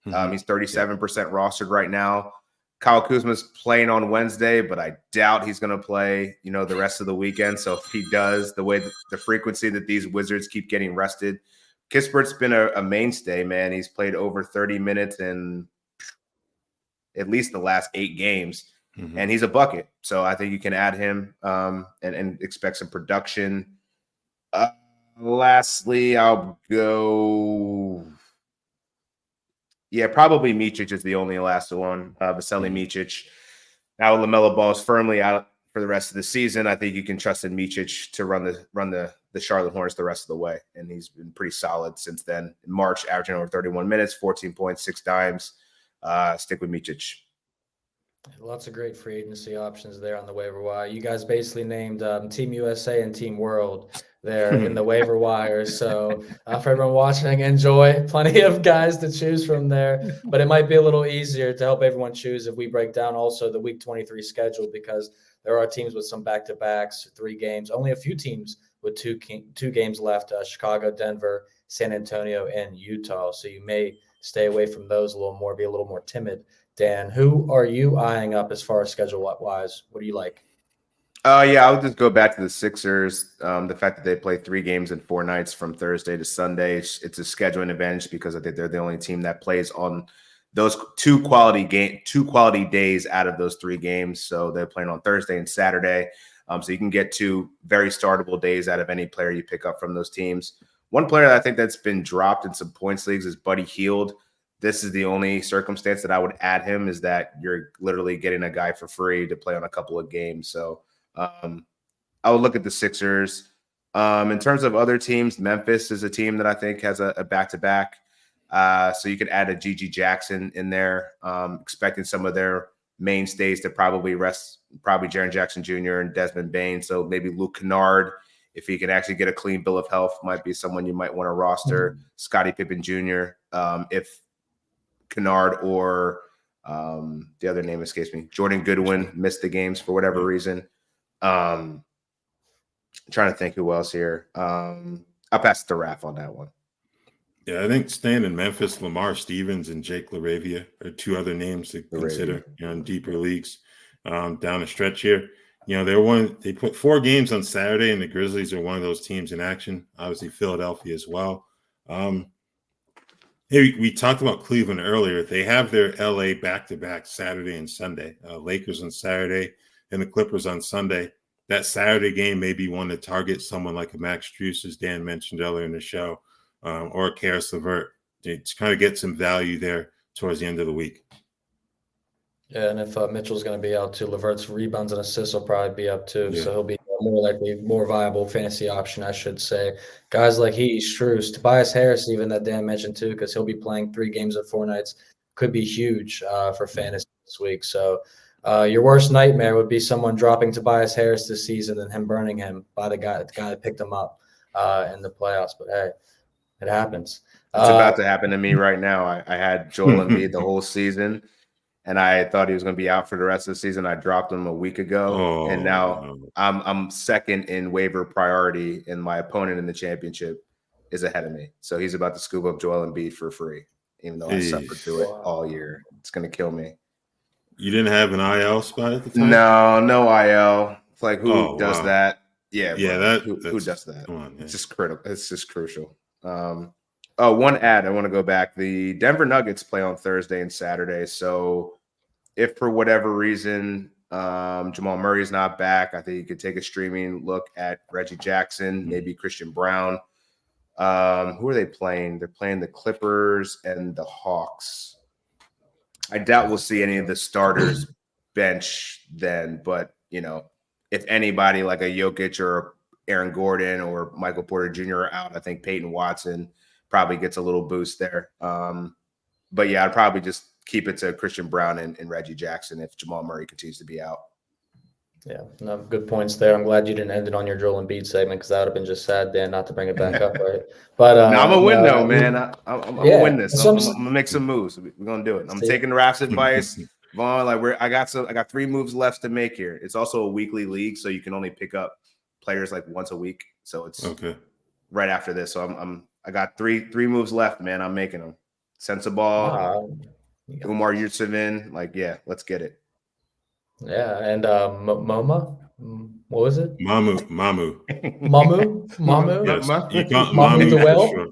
He's 37% rostered right now. Kyle Kuzma's playing on Wednesday, but I doubt he's going to play, the rest of the weekend. So if he does, the frequency that these Wizards keep getting rested, Kispert's been a mainstay, man. He's played over 30 minutes in at least the last 8 games, and he's a bucket. So I think you can add him and expect some production. Lastly, I'll go. Yeah, probably Micic is the only last one. Vasilije Micic. Now LaMelo Ball is firmly out for the rest of the season. I think you can trust in Micic to run the Charlotte Hornets the rest of the way, and he's been pretty solid since then. In March, averaging over 31 minutes, 14 points, 6 dimes. Stick with Micic. Lots of great free agency options there on the waiver wire. You guys basically named Team USA and Team World. there in the waiver wire. So for everyone watching, enjoy. Plenty of guys to choose from there, but it might be a little easier to help everyone choose if we break down also the Week 23 schedule, because there are teams with some back-to-backs, 3 games. Only a few teams with two games left: Chicago, Denver, San Antonio, and Utah. So you may stay away from those a little more, be a little more timid. Dan, who are you eyeing up as far as schedule-wise? What do you like? Yeah, I'll just go back to the Sixers. The fact that they play 3 games in 4 nights from Thursday to Sunday, it's a scheduling advantage because I think they're the only team that plays on those two quality days out of those 3 games. So they're playing on Thursday and Saturday. So you can get 2 very startable days out of any player you pick up from those teams. One player that I think that's been dropped in some points leagues is Buddy Hield. This is the only circumstance that I would add him, is that you're literally getting a guy for free to play on a couple of games. So I would look at the Sixers. In terms of other teams, Memphis is a team that I think has a back-to-back. So you could add a Gigi Jackson in there, expecting some of their mainstays to probably rest, probably Jaren Jackson Jr. and Desmond Bane. So maybe Luke Kennard, if he can actually get a clean bill of health, might be someone you might want to roster. Mm-hmm. Scottie Pippen Jr., if Kennard or the other name escapes me, Jordan Goodwin missed the games for whatever reason. Trying to think who else here. I'll pass it to Raph on that one. Yeah, I think staying in Memphis, Lamar Stevens and Jake LaRavia are 2 other names to consider, in deeper leagues down the stretch here. They put 4 games on Saturday, and the Grizzlies are one of those teams in action. Obviously, Philadelphia as well. Hey, we talked about Cleveland earlier. They have their LA back-to-back Saturday and Sunday. Lakers on Saturday and the Clippers on Sunday. That Saturday game may be one to target someone like a Max Strus, as Dan mentioned earlier in the show, or a Karis LeVert, to kind of get some value there towards the end of the week. Yeah, and if Mitchell's going to be out too, LeVert's rebounds and assists will probably be up too. Yeah. So he'll be more viable fantasy option, I should say. Guys like Strus, Tobias Harris, even that Dan mentioned too, because he'll be playing 3 games at 4 nights, could be huge for fantasy this week. So your worst nightmare would be someone dropping Tobias Harris this season and him burning him by the guy that picked him up in the playoffs. But hey, it happens. It's about to happen to me right now. I had Joel Embiid the whole season, and I thought he was going to be out for the rest of the season. I dropped him a week ago, and now I'm second in waiver priority, and my opponent in the championship is ahead of me. So he's about to scoop up Joel Embiid for free, even though I suffered through it all year. It's going to kill me. You didn't have an IL spot at the time? No IL. It's like, who does that? Yeah, who does that? Come on, it's just critical. It's just crucial. One ad. I want to go back. The Denver Nuggets play on Thursday and Saturday. So if for whatever reason Jamal Murray is not back, I think you could take a streaming look at Reggie Jackson, maybe Christian Brown. Who are they playing? They're playing the Clippers and the Hawks. I doubt we'll see any of the starters bench then, but if anybody like a Jokic or Aaron Gordon or Michael Porter Jr. are out, I think Peyton Watson probably gets a little boost there. But yeah, I'd probably just keep it to Christian Brown and Reggie Jackson if Jamal Murray continues to be out. Yeah, no, good points there. I'm glad you didn't end it on your Joel Embiid segment, because that would have been just sad, Dan, not to bring it back up, right? But no, I'm gonna win though, man. I'm gonna win this. I'm gonna make some moves. We're gonna do it. I'm taking Raph's advice, Vaughn. I got 3 moves left to make here. It's also a weekly league, so you can only pick up players like once a week. So it's right after this. So I got three moves left, man. I'm making them. Sensabaugh, Umar Yurtseven, let's get it. Yeah, and MoMA, what was it? Mamu. Yes, Mamu the whale. Sure.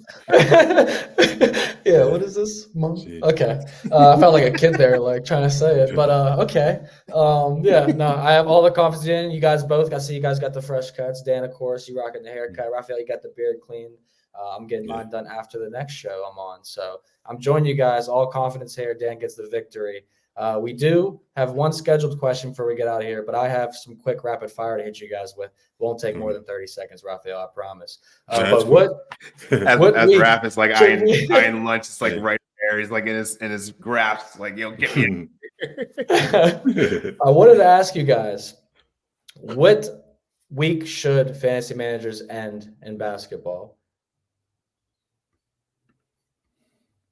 Yeah, what is this? Okay, I felt like a kid there, trying to say it, but okay. I have all the confidence in you guys both. I see you guys got the fresh cuts. Dan, of course, you rocking the haircut. Raphaelle, you got the beard clean. I'm getting mine done after the next show I'm on. So I'm joining you guys. All confidence here. Dan gets the victory. We do have one scheduled question before we get out of here, but I have some quick rapid fire to hit you guys with. Won't take more than 30 seconds, Raphaelle, I promise. But as Raph is eyeing lunch, it's right there. He's in his grasp, get me. I wanted to ask you guys, what week should fantasy managers end in basketball?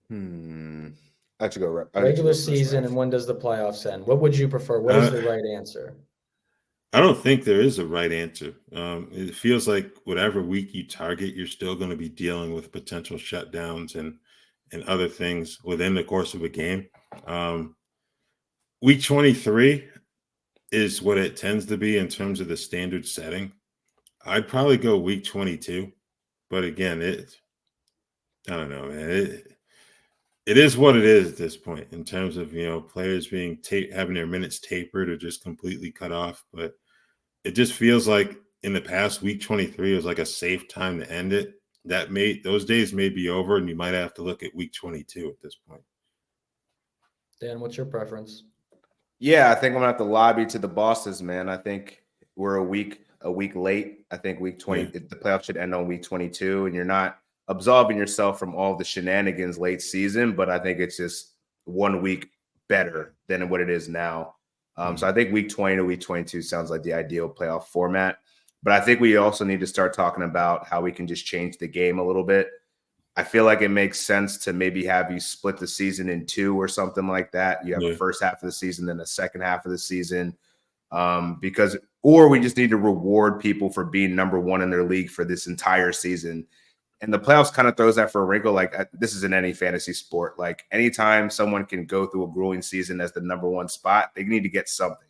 I should go Regular season, and when does the playoffs end? What would you prefer? What is the right answer? I don't think there is a right answer. It feels like whatever week you target, you're still going to be dealing with potential shutdowns and other things within the course of a game. Week 23 is what it tends to be in terms of the standard setting. I'd probably go week 22, but again, I don't know, man. It is what it is at this point in terms of, players being having their minutes tapered or just completely cut off. But it just feels like in the past, week 23 was like a safe time to end it. Those days may be over, and you might have to look at week 22 at this point. Dan, what's your preference? Yeah, I think I'm gonna have to lobby to the bosses, man. I think we're a week late. I think week 20, the playoffs should end on week 22, and you're not absolving yourself from all the shenanigans late season, but I think it's just 1 week better than what it is now. So I think week 20 to week 22 sounds like the ideal playoff format. But I think we also need to start talking about how we can just change the game a little bit. I feel like it makes sense to maybe have you split the season in two or something like that. You have the first half of the season, then the second half of the season, or we just need to reward people for being number one in their league for this entire season. And the playoffs kind of throws that for a wrinkle. Like, this is in any fantasy sport. Like, anytime someone can go through a grueling season as the number one spot, they need to get something.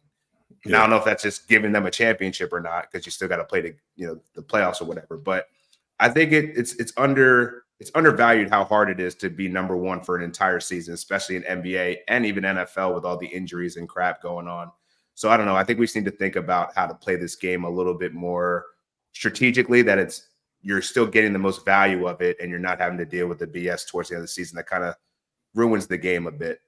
And I don't know if that's just giving them a championship or not, because you still got to play the playoffs or whatever. But I think it's undervalued how hard it is to be number one for an entire season, especially in NBA and even NFL with all the injuries and crap going on. So I don't know. I think we just need to think about how to play this game a little bit more strategically, that you're still getting the most value of it, and you're not having to deal with the BS towards the end of the season that kind of ruins the game a bit.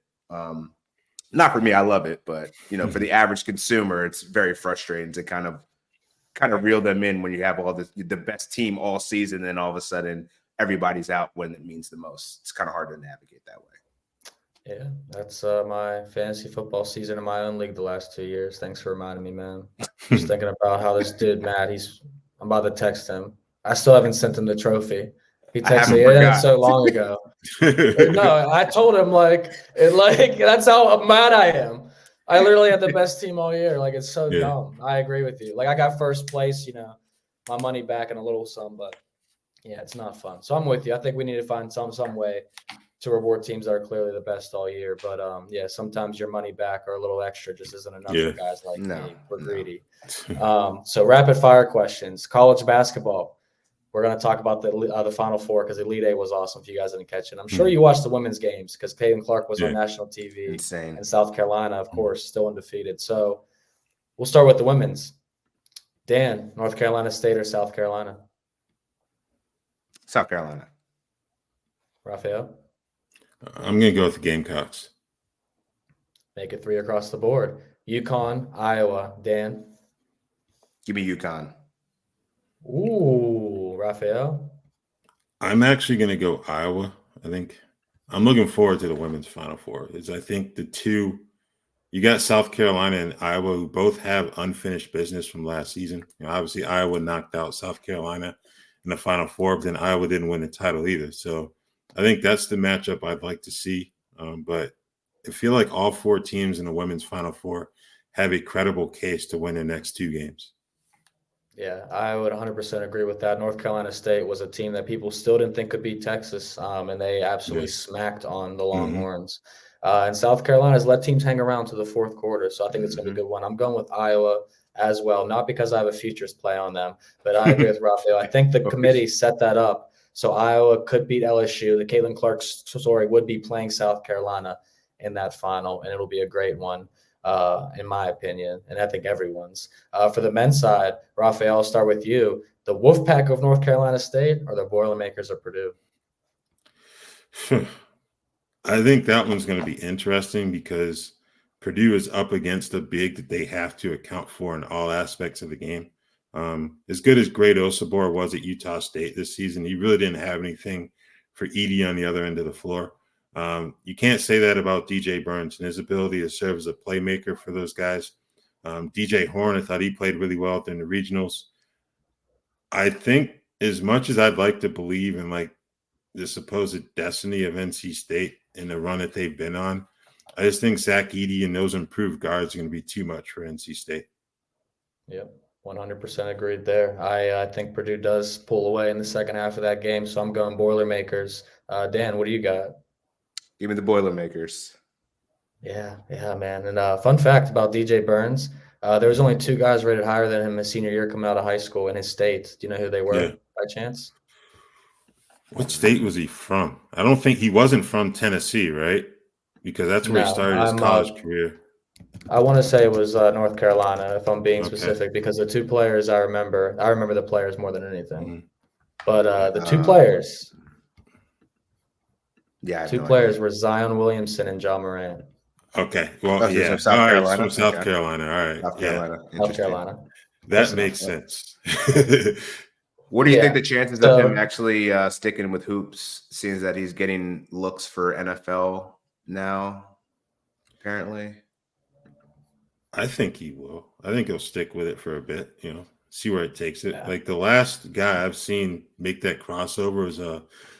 Not for me, I love it, but for the average consumer, it's very frustrating to kind of reel them in when you have all the best team all season, and then all of a sudden everybody's out when it means the most. It's kind of hard to navigate that way. Yeah, that's my fantasy football season in my own league the last 2 years. Thanks for reminding me, man. Just thinking about how this dude, Matt, I'm about to text him. I still haven't sent him the trophy. He texted me so long ago. No, I told him that's how mad I am. I literally had the best team all year. Like, it's so dumb. I agree with you. Like, I got first place, my money back and a little some, but yeah, it's not fun. So I'm with you. I think we need to find some way to reward teams that are clearly the best all year. But sometimes your money back or a little extra just isn't enough for guys like me. We're greedy. So rapid fire questions. College basketball. We're going to talk about the Final Four because Elite Eight was awesome if you guys didn't catch it. I'm sure you watched the women's games because Caitlin Clark was on national TV. Insane. And South Carolina, of course, still undefeated. So we'll start with the women's. Dan, North Carolina State or South Carolina? South Carolina. Raphael? I'm going to go with the Gamecocks. Make it 3 across the board. UConn, Iowa. Dan? Give me UConn. Ooh, Raphael? I'm actually going to go Iowa. I think I'm looking forward to the women's Final Four. I think you got South Carolina and Iowa, who both have unfinished business from last season. Obviously, Iowa knocked out South Carolina in the Final Four, but then Iowa didn't win the title either. So I think that's the matchup I'd like to see. But I feel like all 4 teams in the women's Final Four have a credible case to win the next 2 games. Yeah, I would 100% agree with that. North Carolina State was a team that people still didn't think could beat Texas, and they absolutely smacked on the Longhorns. And South Carolina's let teams hang around to the fourth quarter, so I think it's going to be a good one. I'm going with Iowa as well, not because I have a futures play on them, but I agree with Raphael. I think the committee set that up so Iowa could beat LSU. The Caitlin Clark story would be playing South Carolina in that final, and it'll be a great one. In my opinion, and I think everyone's. For the men's side, Raphael, I'll start with you. The Wolfpack of North Carolina State or the Boilermakers of Purdue? I think that one's going to be interesting because Purdue is up against a big that they have to account for in all aspects of the game. As good as Great Osabor was at Utah State this season, he really didn't have anything for Edey on the other end of the floor. You can't say that about DJ Burns and his ability to serve as a playmaker for those guys. DJ Horn, I thought he played really well during the regionals. I think as much as I'd like to believe in like the supposed destiny of NC State and the run that they've been on, I just think Zach Edey and those improved guards are going to be too much for NC State. Yep, 100% agreed there. I think Purdue does pull away in the second half of that game, so I'm going Boilermakers. Dan, what do you got? Give me the Boilermakers. Yeah, man. And fun fact about DJ Burns, there was only 2 guys rated higher than him his senior year coming out of high school in his state. Do you know who they were by chance? What state was he from? I don't think he wasn't from Tennessee, right? Because that's where he started his college career. I want to say it was North Carolina, if I'm being specific, because the 2 players I remember the players more than anything. Mhm. But the 2 players, Yeah, 2 players were Zion Williamson and John Morant. Okay, well, he's yeah, from South Carolina. From South Carolina. All right, South Carolina. South Carolina. That makes sense. What do you think the chances of him actually sticking with hoops, seeing that he's getting looks for NFL now, apparently? I think he will. I think he'll stick with it for a bit, see where it takes it. Yeah. Like the last guy I've seen make that crossover is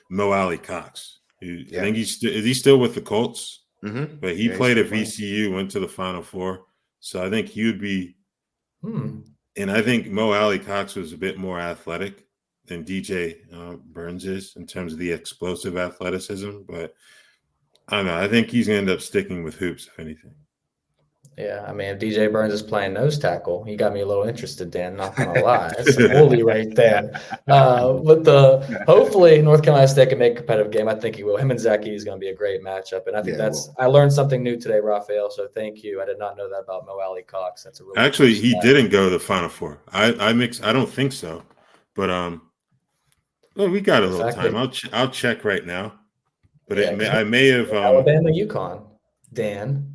Mo Alley Cox. I think is he still with the Colts? Mm-hmm. But he played at VCU, went to the Final Four. So I think he would be and I think Mo Alley Cox was a bit more athletic than DJ Burns is in terms of the explosive athleticism. But I don't know. I think he's going to end up sticking with hoops, if anything. Yeah, I mean, if DJ Burns is playing nose tackle, he got me a little interested, Dan, not going to lie. That's a bully right there. But hopefully North Carolina State can make a competitive game. I think he will. Him and Zach Edey is going to be a great matchup. And I think I learned something new today, Raphael, so thank you. I did not know that about Mo Alley Cox. That's a really Actually, he didn't go to the Final Four. I don't think so. But well, we got a little time. I'll check right now. But I may have Alabama, UConn, Dan.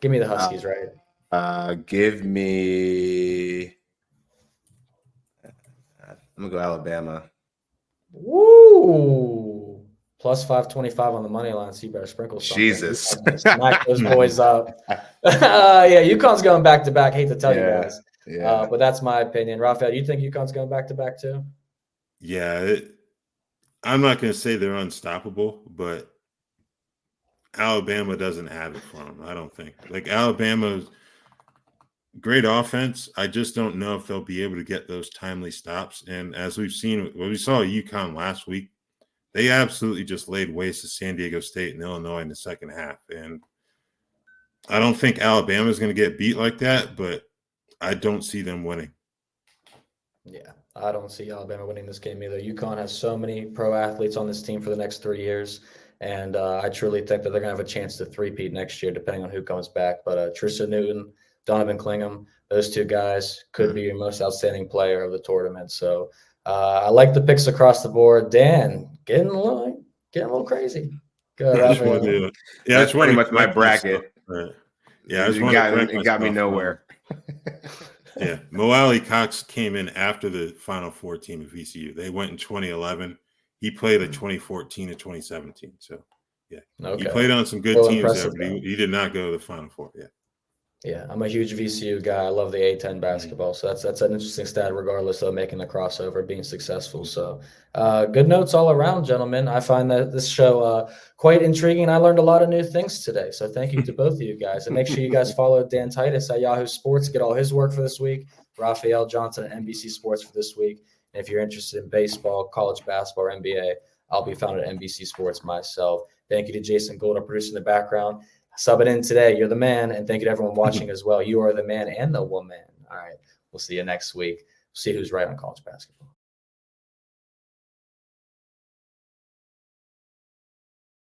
Give me the Huskies, right? Give me. I'm gonna go Alabama. Woo! Plus 525 on the money line. So you better sprinkle something. Jesus, smack those boys up. Yeah, UConn's going back to back. Hate to tell you guys. Yeah. But that's my opinion. Raphael, you think UConn's going back to back too? Yeah, I'm not going to say they're unstoppable, but Alabama doesn't have it for them, I don't think. Like Alabama's great offense. I just don't know if they'll be able to get those timely stops. And as we saw at UConn last week, they absolutely just laid waste to San Diego State and Illinois in the second half. And I don't think Alabama's going to get beat like that, but I don't see them winning. Yeah, I don't see Alabama winning this game either. UConn has so many pro athletes on this team for the next 3 years. And I truly think that they're going to have a chance to three-peat next year, depending on who comes back. But Tristan Newton, Donovan Clingham, those 2 guys could be your most outstanding player of the tournament. So I like the picks across the board. Dan, getting a little crazy. Good. That's pretty much my bracket. Right. Yeah, it got me nowhere. Yeah, Mo Alley Cox came in after the Final Four team at VCU. They went in 2011. He played at 2014 to 2017. So, yeah, he played on some good teams there, but he did not go to the Final Four. Yeah, I'm a huge VCU guy. I love the A10 basketball. So that's an interesting stat, regardless of making the crossover, being successful. So good notes all around, gentlemen. I find that this show quite intriguing. I learned a lot of new things today. So thank you to both of you guys. And make sure you guys follow Dan Titus at Yahoo Sports. Get all his work for this week. Raphielle Johnson at NBC Sports for this week. And if you're interested in baseball, college basketball, or NBA, I'll be found at NBC Sports myself. Thank you to Jason Gold, our producer in the background. Subbing in today. You're the man. And thank you to everyone watching as well. You are the man and the woman. All right. We'll see you next week. See who's right on college basketball.